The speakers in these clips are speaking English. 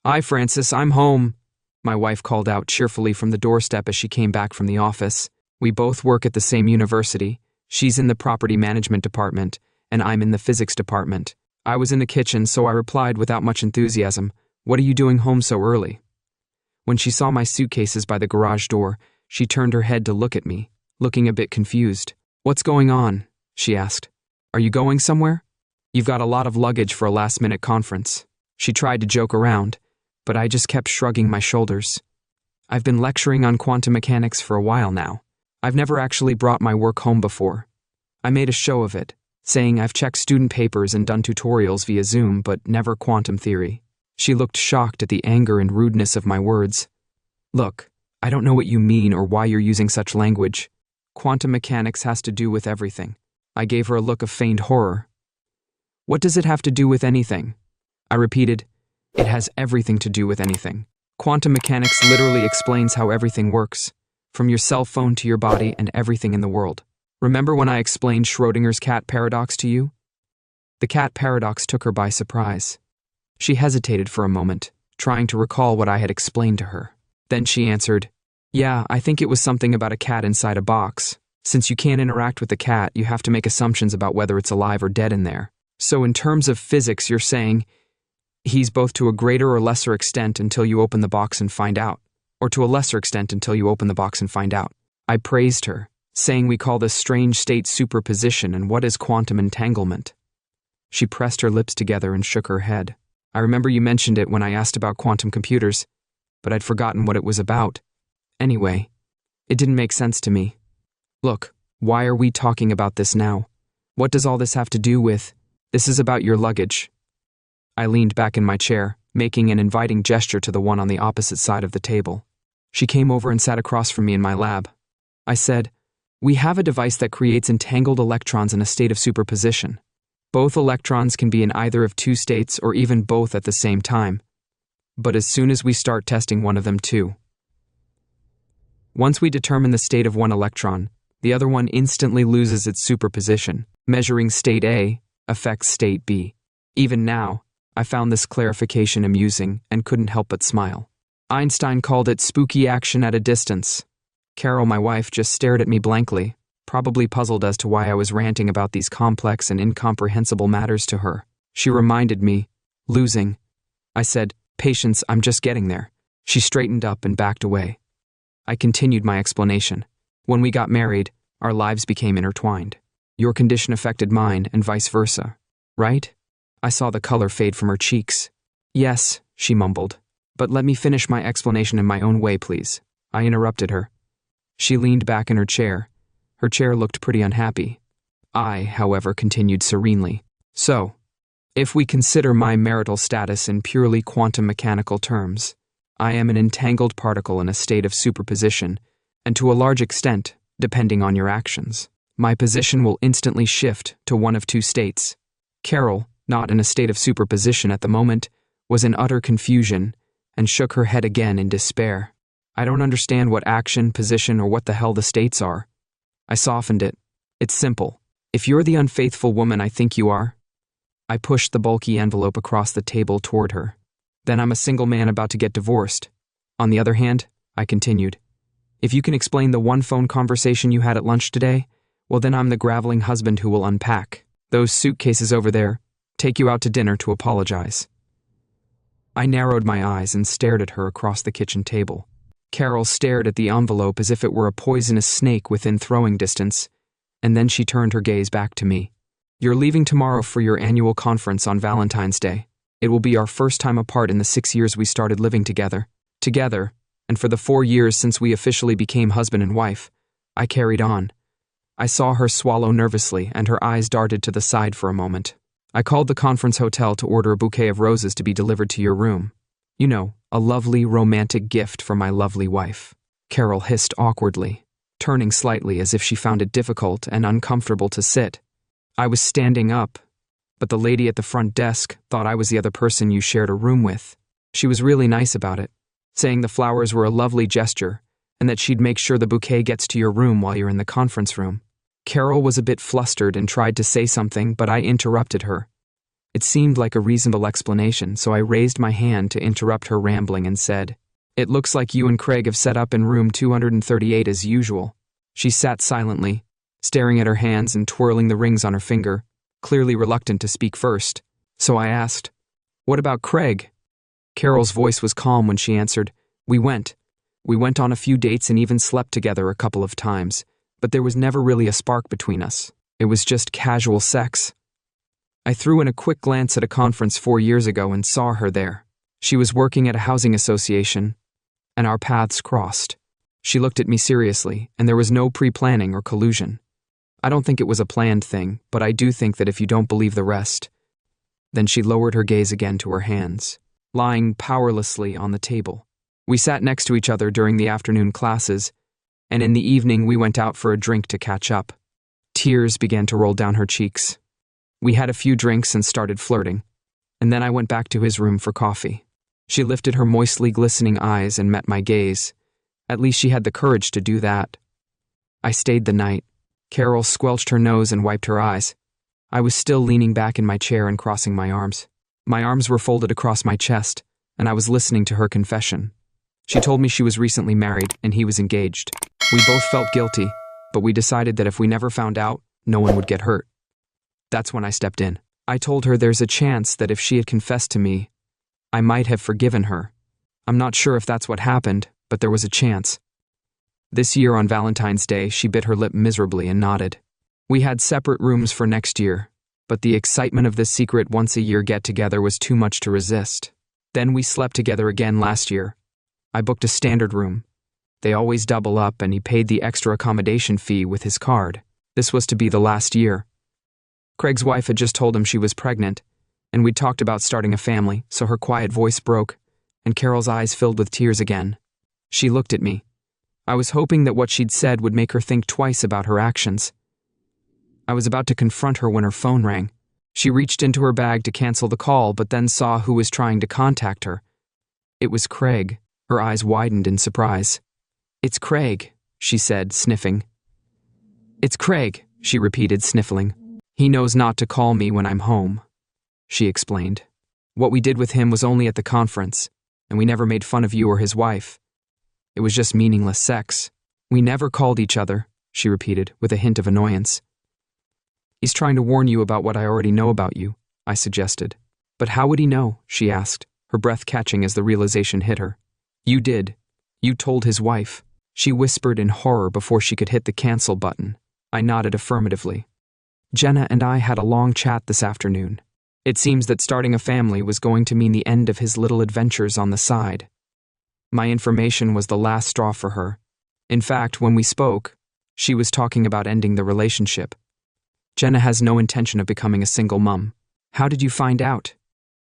"Hi, Francis, I'm home," my wife called out cheerfully from the doorstep as she came back from the office. We both work at the same university. She's in the property management department, and I'm in the physics department. I was in the kitchen, so I replied without much enthusiasm, "What are you doing home so early?" When she saw my suitcases by the garage door, she turned her head to look at me, looking a bit confused. "What's going on?" she asked. "Are you going somewhere? You've got a lot of luggage for a last-minute conference." She tried to joke around, but I just kept shrugging my shoulders. I've been lecturing on quantum mechanics for a while now. I've never actually brought my work home before. I made a show of it, saying I've checked student papers and done tutorials via Zoom, but never quantum theory. She looked shocked at the anger and rudeness of my words. "Look, I don't know what you mean or why you're using such language. Quantum mechanics has to do with everything." I gave her a look of feigned horror. "What does it have to do with anything?" I repeated. "It has everything to do with anything. Quantum mechanics literally explains how everything works, from your cell phone to your body and everything in the world. Remember when I explained Schrödinger's cat paradox to you?" The cat paradox took her by surprise. She hesitated for a moment, trying to recall what I had explained to her. Then she answered, "Yeah, I think it was something about a cat inside a box. Since you can't interact with the cat, you have to make assumptions about whether it's alive or dead in there. So in terms of physics, you're saying he's both to a greater or lesser extent until you open the box and find out, or to a lesser extent until you open the box and find out." I praised her, saying we call this strange state superposition, and what is quantum entanglement? She pressed her lips together and shook her head. "I remember you mentioned it when I asked about quantum computers, but I'd forgotten what it was about. Anyway, it didn't make sense to me. Look, why are we talking about this now? What does all this have to do with? This is about your luggage." I leaned back in my chair, making an inviting gesture to the one on the opposite side of the table. She came over and sat across from me in my lab. I said, "We have a device that creates entangled electrons in a state of superposition. Both electrons can be in either of two states or even both at the same time. But as soon as we start testing one of them too, once we determine the state of one electron, the other one instantly loses its superposition. Measuring state A affects state B. Even now, I found this clarification amusing and couldn't help but smile. Einstein called it spooky action at a distance. Carol, my wife, just stared at me blankly, probably puzzled as to why I was ranting about these complex and incomprehensible matters to her. She reminded me, "Losing." I said, "Patience, I'm just getting there." She straightened up and backed away. I continued my explanation. "When we got married, our lives became intertwined. Your condition affected mine and vice versa, right?" I saw the color fade from her cheeks. "Yes," she mumbled. "But let me finish my explanation in my own way, please." I interrupted her. She leaned back in her chair. Her chair looked pretty unhappy. I, however, continued serenely. "So, if we consider my marital status in purely quantum mechanical terms, I am an entangled particle in a state of superposition, and to a large extent, depending on your actions, my position will instantly shift to one of two states. Carol, not in a state of superposition at the moment, was in utter confusion and shook her head again in despair. "I don't understand what action, position, or what the hell the states are." I softened it. "It's simple. If you're the unfaithful woman I think you are," I pushed the bulky envelope across the table toward her, "then I'm a single man about to get divorced. On the other hand," I continued, "if you can explain the one phone conversation you had at lunch today, well then I'm the graveling husband who will unpack those suitcases over there, take you out to dinner to apologize." I narrowed my eyes and stared at her across the kitchen table. Carol stared at the envelope as if it were a poisonous snake within throwing distance, and then she turned her gaze back to me. "You're leaving tomorrow for your annual conference on Valentine's Day. It will be our first time apart in the 6 years we started living together, and for the 4 years since we officially became husband and wife." I carried on. I saw her swallow nervously, and her eyes darted to the side for a moment. "I called the conference hotel to order a bouquet of roses to be delivered to your room. You know, a lovely, romantic gift for my lovely wife." Carol hissed awkwardly, turning slightly as if she found it difficult and uncomfortable to sit. I was standing up, but the lady at the front desk thought I was the other person you shared a room with. She was really nice about it, saying the flowers were a lovely gesture and that she'd make sure the bouquet gets to your room while you're in the conference room. Carol was a bit flustered and tried to say something, but I interrupted her. It seemed like a reasonable explanation, so I raised my hand to interrupt her rambling and said, "It looks like you and Craig have set up in room 238 as usual." She sat silently, staring at her hands and twirling the rings on her finger, clearly reluctant to speak first. So I asked, "What about Craig?" Carol's voice was calm when she answered, We went on a few dates and even slept together a couple of times, but there was never really a spark between us. It was just casual sex." I threw in a quick glance at a conference 4 years ago and saw her there. She was working at a housing association, and our paths crossed. She looked at me seriously, and there was no pre-planning or collusion. I don't think it was a planned thing, but I do think that if you don't believe the rest. Then she lowered her gaze again to her hands, lying powerlessly on the table. We sat next to each other during the afternoon classes, and in the evening we went out for a drink to catch up. Tears began to roll down her cheeks. We had a few drinks and started flirting, and then I went back to his room for coffee. She lifted her moistly glistening eyes and met my gaze. At least she had the courage to do that. I stayed the night. Carol squelched her nose and wiped her eyes. I was still leaning back in my chair and crossing my arms. My arms were folded across my chest, and I was listening to her confession. She told me she was recently married and he was engaged. We both felt guilty, but we decided that if we never found out, no one would get hurt. That's when I stepped in. I told her there's a chance that if she had confessed to me, I might have forgiven her. I'm not sure if that's what happened, but there was a chance. This year on Valentine's Day, she bit her lip miserably and nodded. We had separate rooms for next year, but the excitement of this secret once-a-year get-together was too much to resist. Then we slept together again last year. I booked a standard room. They always double up, and he paid the extra accommodation fee with his card. This was to be the last year. Craig's wife had just told him she was pregnant, and we'd talked about starting a family, so her quiet voice broke, and Carol's eyes filled with tears again. She looked at me. I was hoping that what she'd said would make her think twice about her actions. I was about to confront her when her phone rang. She reached into her bag to cancel the call, but then saw who was trying to contact her. It was Craig. Her eyes widened in surprise. "It's Craig," she said, sniffing. "It's Craig," she repeated, sniffling. "He knows not to call me when I'm home," she explained. "What we did with him was only at the conference, and we never made fun of you or his wife. It was just meaningless sex. We never called each other," she repeated, with a hint of annoyance. "He's trying to warn you about what I already know about you," I suggested. "But how would he know?" she asked, her breath catching as the realization hit her. "You did. You told his wife," she whispered in horror before she could hit the cancel button. I nodded affirmatively. "Jenna and I had a long chat this afternoon. It seems that starting a family was going to mean the end of his little adventures on the side. My information was the last straw for her. In fact, when we spoke, she was talking about ending the relationship. Jenna has no intention of becoming a single mom." "How did you find out?"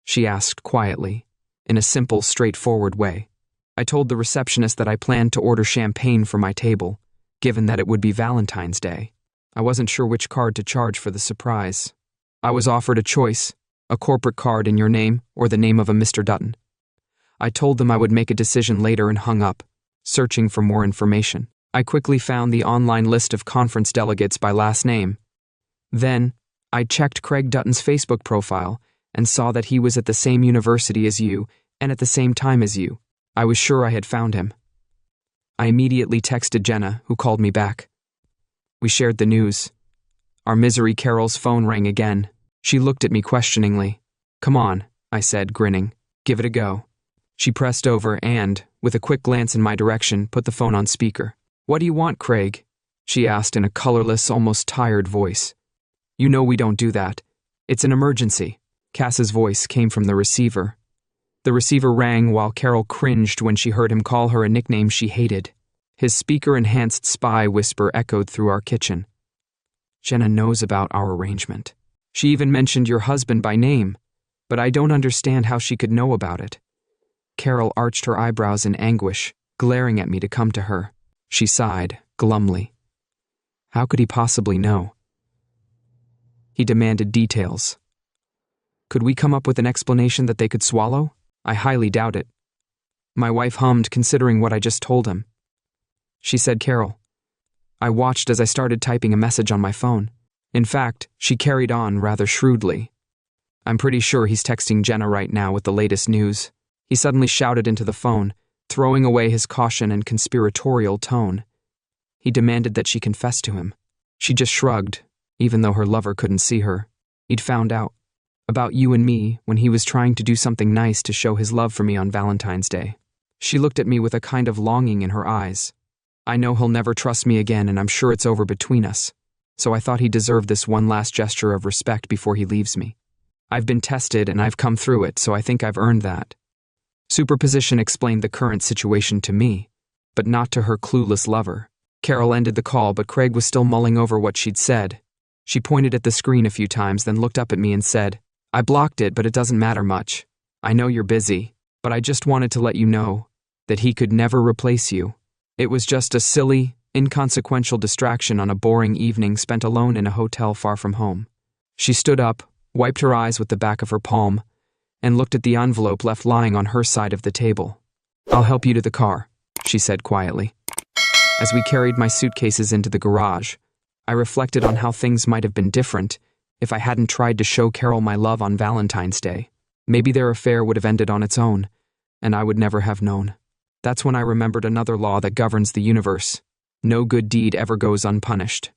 she asked quietly, in a simple, straightforward way. I told the receptionist that I planned to order champagne for my table, given that it would be Valentine's Day. I wasn't sure which card to charge for the surprise. I was offered a choice, a corporate card in your name or the name of a Mr. Dutton. I told them I would make a decision later and hung up, searching for more information. I quickly found the online list of conference delegates by last name. Then, I checked Craig Dutton's Facebook profile and saw that he was at the same university as you and at the same time as you. I was sure I had found him. I immediately texted Jenna, who called me back. We shared the news. Our misery Carol's phone rang again. She looked at me questioningly. "Come on," I said, grinning. "Give it a go." She pressed over and, with a quick glance in my direction, put the phone on speaker. "What do you want, Craig?" she asked in a colorless, almost tired voice. "You know we don't do that. It's an emergency." Cass's voice came from the receiver. The receiver rang while Carol cringed when she heard him call her a nickname she hated. His speaker-enhanced spy whisper echoed through our kitchen. "Jenna knows about our arrangement. She even mentioned your husband by name, but I don't understand how she could know about it." Carol arched her eyebrows in anguish, glaring at me to come to her. She sighed, glumly. How could he possibly know? He demanded details. Could we come up with an explanation that they could swallow? I highly doubt it. My wife hummed, considering what I just told him. She said, "Carol." I watched as I started typing a message on my phone. In fact, she carried on rather shrewdly. I'm pretty sure he's texting Jenna right now with the latest news. He suddenly shouted into the phone, throwing away his caution and conspiratorial tone. He demanded that she confess to him. She just shrugged, even though her lover couldn't see her. He'd found out about you and me when he was trying to do something nice to show his love for me on Valentine's Day. She looked at me with a kind of longing in her eyes. I know he'll never trust me again, and I'm sure it's over between us. So I thought he deserved this one last gesture of respect before he leaves me. I've been tested and I've come through it, so I think I've earned that. Superposition explained the current situation to me, but not to her clueless lover. Carol ended the call, but Craig was still mulling over what she'd said. She pointed at the screen a few times, then looked up at me and said, I blocked it, but it doesn't matter much. I know you're busy, but I just wanted to let you know that he could never replace you. It was just a silly, inconsequential distraction on a boring evening spent alone in a hotel far from home. She stood up, wiped her eyes with the back of her palm, and looked at the envelope left lying on her side of the table. I'll help you to the car, she said quietly. As we carried my suitcases into the garage, I reflected on how things might have been different if I hadn't tried to show Carol my love on Valentine's Day. Maybe their affair would have ended on its own, and I would never have known. That's when I remembered another law that governs the universe. No good deed ever goes unpunished.